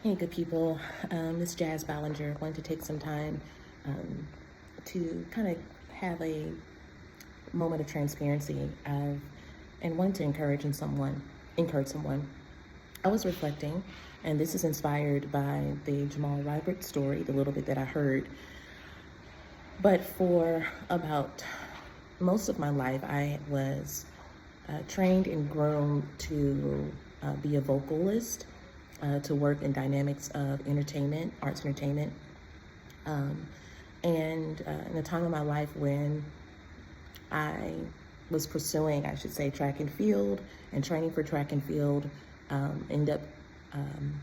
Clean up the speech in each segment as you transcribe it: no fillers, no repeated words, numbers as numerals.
Hey, good people. This Jazz Ballinger wanted to take some time um, to kind of have a moment of transparency and wanted to encourage someone. I was reflecting, and this is inspired by the Jamal Rybert story, the little bit that I heard. But for about most of my life, I was trained and grown to be a vocalist, to work in dynamics of entertainment, arts entertainment. Um, and in a time of my life when I was pursuing, I should say, track and field and training for track and field, um, end up um,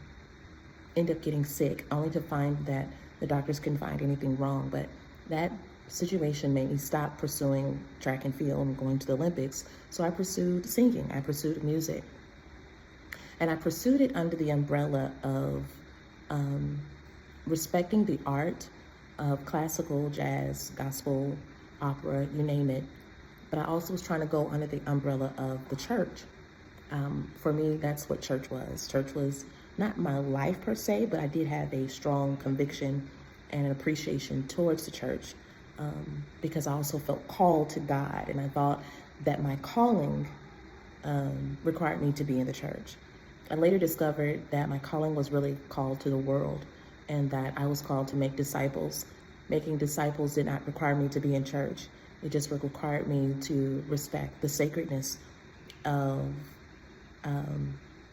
end up getting sick, only to find that the doctors couldn't find anything wrong. But that situation made me stop pursuing track and field and going to the Olympics. So I pursued singing. I pursued music, and I pursued it under the umbrella of um, respecting the art of classical, jazz, gospel, opera, you name it. But I also was trying to go under the umbrella of the church. For me, that's what church was. Church was not my life per se, but I did have a strong conviction and an appreciation towards the church, because I also felt called to God, and I thought that my calling required me to be in the church. I later discovered that my calling was really called to the world, and that I was called to make disciples. Making disciples did not require me to be in church. It just required me to respect the sacredness of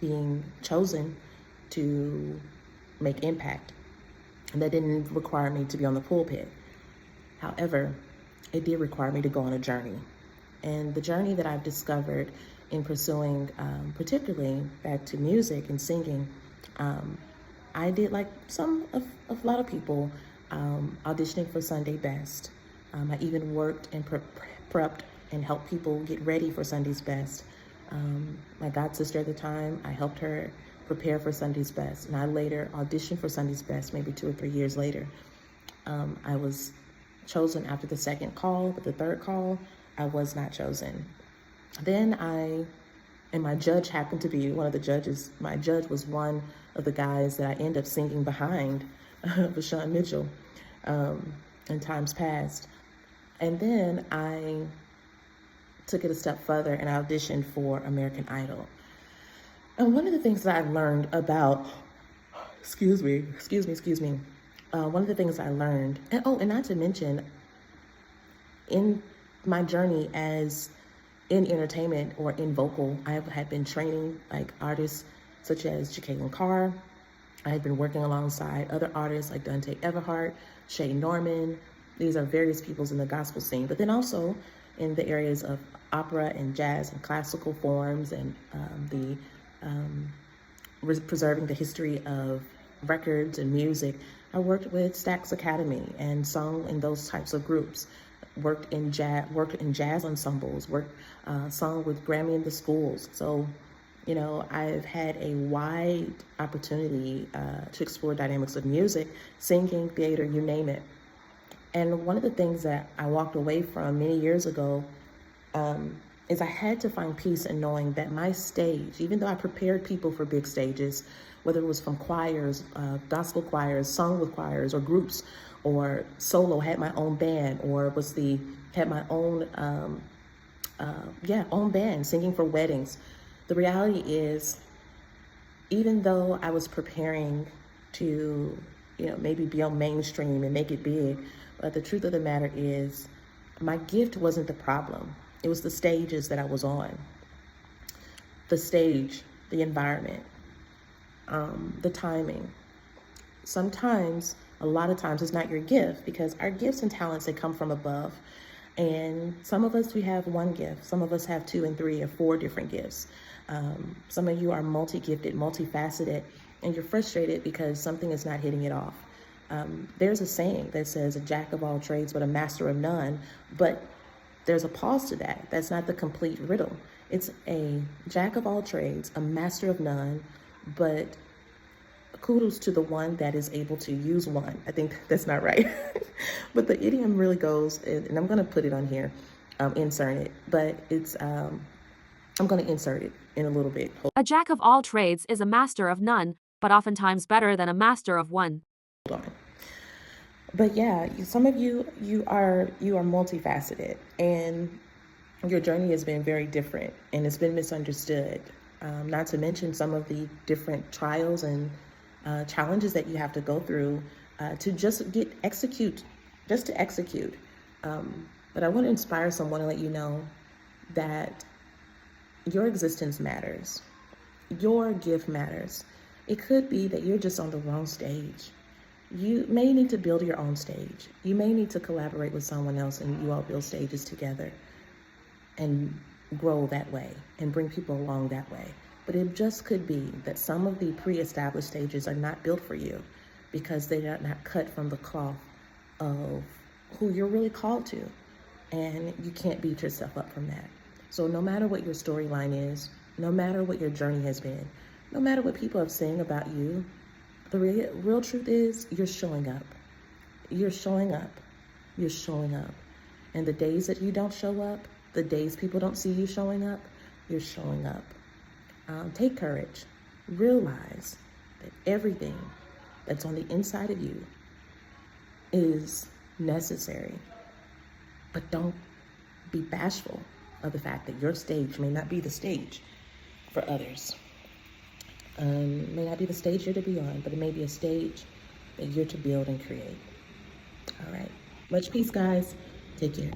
being chosen to make impact. And that didn't require me to be on the pulpit. However, it did require me to go on a journey. And the journey that I've discovered in pursuing, particularly back to music and singing, I did like a lot of people, auditioning for Sunday Best. I even worked and prepped and helped people get ready for Sunday's Best. My god sister at the time, I helped her prepare for Sunday's Best, and I later auditioned for Sunday's Best maybe 2 or 3 years later. I was chosen after the second call, but the third call, I was not chosen. Then and my judge happened to be one of the judges. My judge was one of the guys that I ended up singing behind, Vashawn Mitchell, in times past. And then I took it a step further and I auditioned for American Idol. And one of the things that I learned about, excuse me, one of the things I learned, and not to mention, in my journey as in entertainment or in vocal, I had been training like artists such as Jacqueline Carr. I had been working alongside other artists like Dante Everhart, Shay Norman. These are various peoples in the gospel scene, but then also in the areas of opera and jazz and classical forms, and preserving the history of records and music. I worked with Stax Academy and sung in those types of groups. Worked in jazz ensembles. Sung with Grammy in the schools. So, I've had a wide opportunity to explore dynamics of music, singing, theater, you name it. And one of the things that I walked away from many years ago is I had to find peace in knowing that my stage, even though I prepared people for big stages, whether it was from choirs, gospel choirs, sung with choirs, or groups, or solo, had my own band, or had my own own band singing for weddings. The reality is, even though I was preparing to, maybe be on mainstream and make it big, but the truth of the matter is, my gift wasn't the problem. It was the stages that I was on. The stage, the environment, the timing. Sometimes, a lot of times, it's not your gift, because our gifts and talents, they come from above. And some of us, we have one gift. Some of us have 2 and 3 or 4 different gifts. Some of you are multi-gifted, multifaceted, and you're frustrated because something is not hitting it off. There's a saying that says, a jack of all trades, but a master of none. But there's a pause to that. That's not the complete riddle. It's a jack of all trades, a master of none, but kudos to the one that is able to use one. I think that's not right. But the idiom really goes, and I'm going to put it on here, insert it, but I'm going to insert it in a little bit. A jack of all trades is a master of none, but oftentimes better than a master of one. on. But yeah, some of you are multifaceted, and your journey has been very different, and it's been misunderstood. Not to mention some of the different trials and challenges that you have to go through to just just to execute. But I want to inspire someone and let you know that your existence matters. Your gift matters. It could be that you're just on the wrong stage. You may need to build your own stage. You may need to collaborate with someone else and you all build stages together and grow that way and bring people along that way. But it just could be that some of the pre-established stages are not built for you because they are not cut from the cloth of who you're really called to. And you can't beat yourself up from that. So no matter what your storyline is, no matter what your journey has been, no matter what people have saying about you, the real truth is you're showing up. You're showing up. You're showing up. And the days that you don't show up, the days people don't see you showing up, you're showing up. Take courage. Realize that everything that's on the inside of you is necessary. But don't be bashful of the fact that your stage may not be the stage for others. May not be the stage you're to be on, but it may be a stage that you're to build and create. All right. Much peace, guys. Take care.